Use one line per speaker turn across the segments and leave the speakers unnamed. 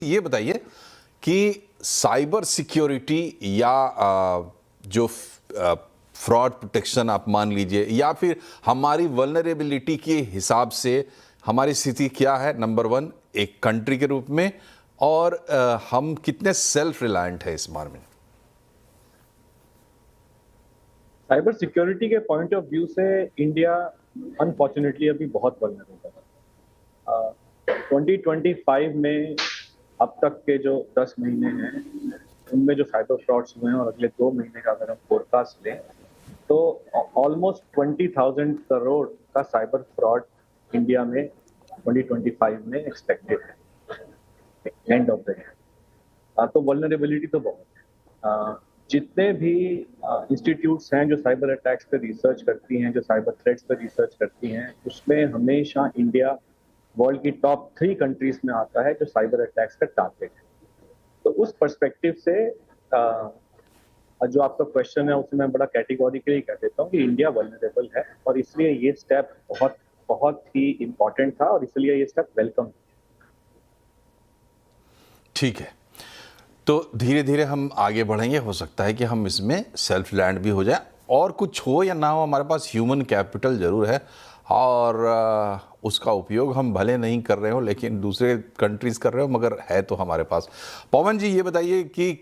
ये बताइए कि साइबर सिक्योरिटी या जो फ्रॉड प्रोटेक्शन आप मान लीजिए या फिर हमारी वल्नरेबिलिटी के हिसाब से हमारी स्थिति क्या है, नंबर वन एक कंट्री के रूप में, और हम कितने सेल्फ रिलायंट है इस बारे में।
साइबर सिक्योरिटी के पॉइंट ऑफ व्यू से इंडिया अनफॉर्चुनेटली अभी बहुत वल्नरेबल है। 2025 में अब तक के जो 10 महीने हैं उनमें जो साइबर फ्रॉड्स हुए हैं और अगले 2 महीने का अगर हम फोरकास्ट लें तो ऑलमोस्ट 20,000 करोड़ का साइबर फ्रॉड इंडिया में 2025 में एक्सपेक्टेड है एंड ऑफ द ईयर। तो वल्नरेबिलिटी तो बहुत है। जितने भी इंस्टीट्यूट्स हैं जो साइबर अटैक्स पे रिसर्च करती हैं, जो साइबर थ्रेट्स पे रिसर्च करती हैं, उसमें हमेशा इंडिया वर्ल्ड की टॉप 3 कंट्रीज में आता है जो साइबर अटैक्स का टारगेट है। तो उस पर्सपेक्टिव से जो आपका क्वेश्चन है उसे मैं बड़ा कैटेगोरिकली कह देता हूँ कि इंडिया वल्नरेबल है और इसलिए ये स्टेप बहुत बहुत ही इम्पोर्टेंट था और इसलिए ये स्टेप वेलकम।
ठीक है, तो धीरे धीरे हम आगे बढ़ेंगे। हो सकता है कि हम इसमें सेल्फ लैंड भी हो जाए, और कुछ हो या ना हो, हमारे पास ह्यूमन कैपिटल ज़रूर है और उसका उपयोग हम भले नहीं कर रहे हो लेकिन दूसरे कंट्रीज़ कर रहे हो, मगर है तो हमारे पास। पवन जी, ये बताइए कि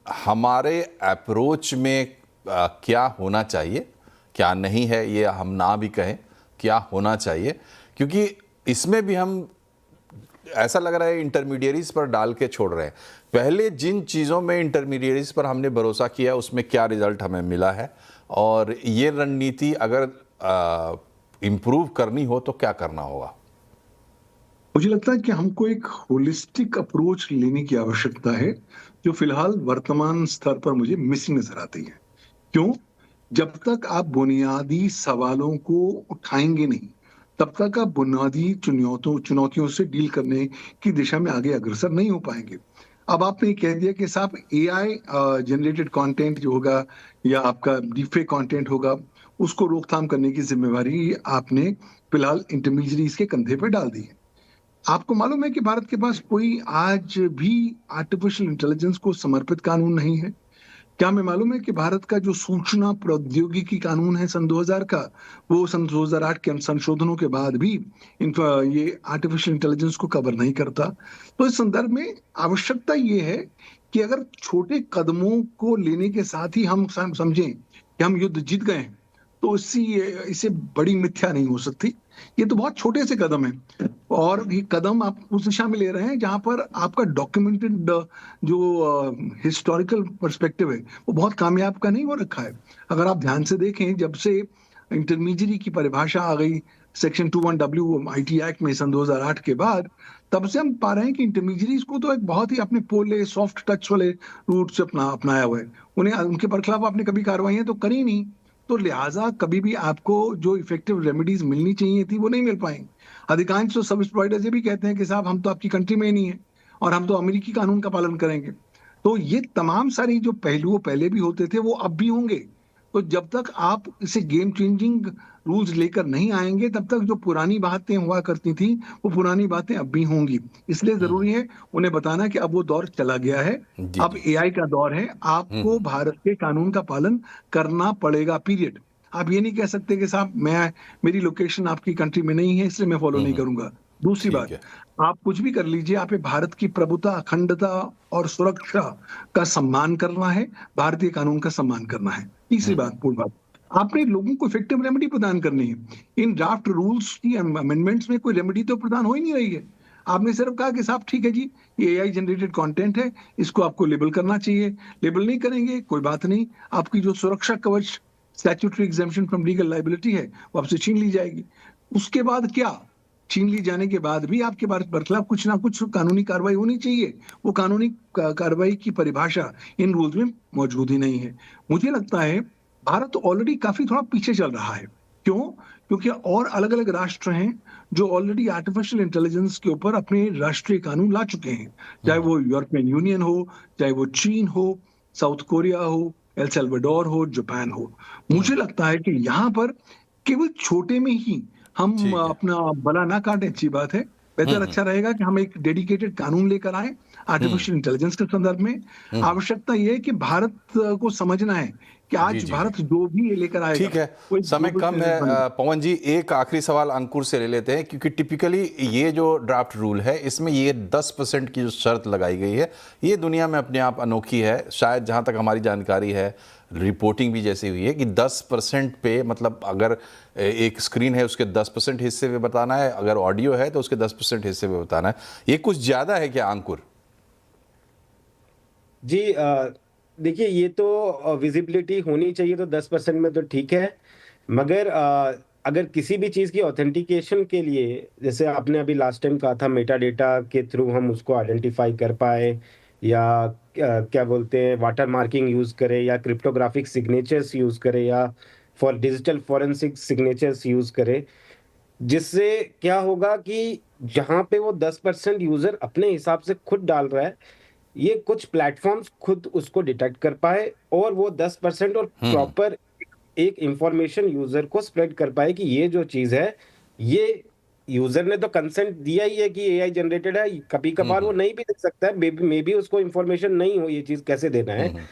हमारे अप्रोच में क्या होना चाहिए, क्या नहीं है ये हम ना भी कहें, क्या होना चाहिए, क्योंकि इसमें भी हम ऐसा लग रहा है इंटरमीडियरीज पर डाल के छोड़ रहे हैं। पहले जिन चीज़ों में इंटरमीडियरीज पर हमने भरोसा किया उसमें क्या रिजल्ट हमें मिला है, और ये रणनीति अगर इम्प्रूव करनी हो तो क्या करना होगा?
मुझे लगता है कि हमको एक होलिस्टिक अप्रोच लेने की आवश्यकता है, जो फिलहाल वर्तमान स्तर पर मुझे मिसिंग नजर आती है। क्यों? जब तक आप बुनियादी सवालों को उठाएंगे नहीं, तब तक आप बुनियादी चुनौतियों से डील करने की दिशा में आगे अग्रसर नहीं हो पाएंगे। अब आपने कह दिया कि साहब एआई जनरेटेड कंटेंट जो होगा या आपका डीफेक कंटेंट होगा, उसको रोकथाम करने की जिम्मेवारी आपने फिलहाल इंटरमीडियरीज के कंधे पर डाल दी है। आपको मालूम है कि भारत के पास कोई आज भी आर्टिफिशियल इंटेलिजेंस को समर्पित कानून नहीं है। क्या हमें मालूम है कि भारत का जो सूचना प्रौद्योगिकी कानून है सन 2000 का, वो सन 2008 के संशोधनों के बाद भी ये आर्टिफिशियल इंटेलिजेंस को कवर नहीं करता। तो इस संदर्भ में आवश्यकता ये है कि अगर छोटे कदमों को लेने के साथ ही हम समझें कि हम युद्ध जीत गए हैं, तो इससे बड़ी मिथ्या नहीं हो सकती। ये तो बहुत छोटे से कदम है और ये कदम आप उस दिशा में ले रहे हैं जहां पर आपका डॉक्यूमेंटेड जो हिस्टोरिकल पर्सपेक्टिव है वो बहुत कामयाब का नहीं हो रखा है। अगर आप ध्यान से देखें, जब से इंटरमीडियरी की परिभाषा आ गई सेक्शन 21W आईटी एक्ट में सन 2008 के बाद, तब से हम पा रहे हैं कि इंटरमीडियरीज को तो एक बहुत ही अपने पोले सॉफ्ट टच वाले रूट से अपनाया हुआ है। उनके बरखिलाफ आपने कभी कार्रवाई तो करी नहीं, तो लिहाजा कभी भी आपको जो इफेक्टिव रेमेडीज मिलनी चाहिए थी वो नहीं मिल पाएंगी। अधिकांश तो सर्विस प्रोवाइडर्स ये भी कहते हैं कि साहब हम तो आपकी कंट्री में ही नहीं है और हम तो अमेरिकी कानून का पालन करेंगे। तो ये तमाम सारी जो पहलू पहले भी होते थे वो अब भी होंगे। तो जब तक आप इसे गेम चेंजिंग रूल्स लेकर नहीं आएंगे, तब तक जो पुरानी बातें हुआ करती थी वो पुरानी बातें अब भी होंगी। इसलिए जरूरी है उन्हें बताना कि अब वो दौर चला गया है, अब एआई का दौर है, आपको भारत के कानून का पालन करना पड़ेगा, पीरियड। आप ये नहीं कह सकते कि साहब मेरी लोकेशन आपकी कंट्री में नहीं है इसलिए मैं फॉलो नहीं करूंगा। दूसरी बात, आप कुछ भी कर लीजिए, आप भारत की प्रभुता, अखंडता और सुरक्षा का सम्मान करना है, भारतीय कानून का सम्मान करना है। तीसरी बात, पूर्ण बात, आपने लोगों को इफेक्टिव रेमेडी प्रदान करनी है। इन ड्राफ्ट रूल्स की अमेंडमेंट्स में कोई रेमेडी तो प्रदान हो ही नहीं रही है। आपने सिर्फ कहा कि साहब ठीक है जी, ये एआई जनरेटेड कंटेंट है, इसको आपको लेबल करना चाहिए। लेबल नहीं करेंगे कोई बात नहीं, आपकी जो सुरक्षा कवच statutory exemption from legal liability है वो आपसे छीन ली जाएगी। उसके बाद क्या, छीन ली जाने के बाद भी आपके बरखिलाफ कुछ ना कुछ कानूनी कार्रवाई होनी चाहिए। वो कानूनी कार्रवाई की परिभाषा इन रूल्स में मौजूद ही नहीं है। मुझे लगता है भारत ऑलरेडी काफी थोड़ा पीछे चल रहा है। क्यों? क्योंकि और अलग अलग राष्ट्र हैं जो ऑलरेडी आर्टिफिशियल इंटेलिजेंस के ऊपर अपने राष्ट्रीय कानून ला चुके हैं, चाहे वो यूरोपियन यूनियन हो, चाहे वो चीन हो, साउथ कोरिया हो, एल सल्वाडोर हो, जापान हो। मुझे लगता है कि यहाँ पर केवल छोटे में ही हम अपना बला ना काटें, अच्छी बात है, बेहतर अच्छा रहेगा कि हम एक डेडिकेटेड कानून लेकर आए आर्टिफिशियल इंटेलिजेंस के संदर्भ में। आवश्यकता यह है कि भारत को समझना है कि
जी,
आज
जी,
भारत जो भी ये लेकर आएगा
ठीक है,
वो एक
समय
global
कम है।
player बनेगा।
पवन जी, एक आखिरी सवाल अंकुर से ले लेते हैं, क्योंकि टिपिकली ये जो ड्राफ्ट रूल है इसमें ये 10% की जो शर्त लगाई गई है, ये दुनिया में अपने आप अनोखी है। शायद जहाँ तक हमारी जानकारी है, रिपोर्टिंग भी जैसी हुई है कि 10% पे, मतलब अगर एक स्क्रीन है उसके 10% हिस्से में बताना है, अगर ऑडियो है तो उसके 10% हिस्से में बताना है। ये कुछ ज़्यादा है क्या अंकुर?
जी देखिए, ये तो विजिबिलिटी होनी चाहिए तो 10% में तो ठीक है, मगर अगर किसी भी चीज़ की ऑथेंटिकेशन के लिए, जैसे आपने अभी लास्ट टाइम कहा था मेटा डेटा के थ्रू हम उसको आइडेंटिफाई कर पाए, या क्या बोलते हैं वाटर मार्किंग यूज़ करें, या क्रिप्टोग्राफिक सिग्नेचर्स यूज़ करें, या for digital forensic signatures use करें, जिससे क्या होगा कि जहाँ पे वो 10% यूज़र अपने हिसाब से खुद डाल रहा है, ये कुछ प्लेटफॉर्म्स खुद उसको डिटेक्ट कर पाए और वो 10% और प्रॉपर एक इंफॉर्मेशन यूजर को स्प्रेड कर पाए कि ये जो चीज है, ये यूजर ने तो कंसेंट दिया ही है कि एआई जनरेटेड है। कभी कभार वो नहीं भी दे सकता है, मे बी उसको इंफॉर्मेशन नहीं हो ये चीज कैसे देना है।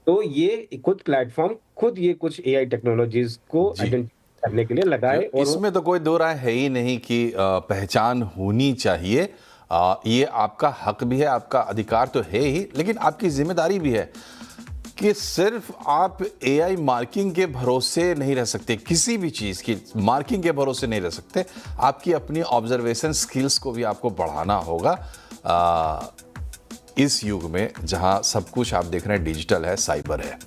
तो ये कुछ प्लेटफॉर्म खुद ये कुछ एआई टेक्नोलॉजीज को
जी।
आइडेंटिफाई करने के लिए लगाए, और
इसमें तो कोई दो राय है ही नहीं कि पहचान होनी चाहिए। ये आपका हक भी है, आपका अधिकार तो है ही, लेकिन आपकी जिम्मेदारी भी है कि सिर्फ आप एआई मार्किंग के भरोसे नहीं रह सकते, किसी भी चीज़ की मार्किंग के भरोसे नहीं रह सकते। आपकी अपनी ऑब्जर्वेशन स्किल्स को भी आपको बढ़ाना होगा इस युग में जहां सब कुछ आप देख रहे हैं डिजिटल है, साइबर है।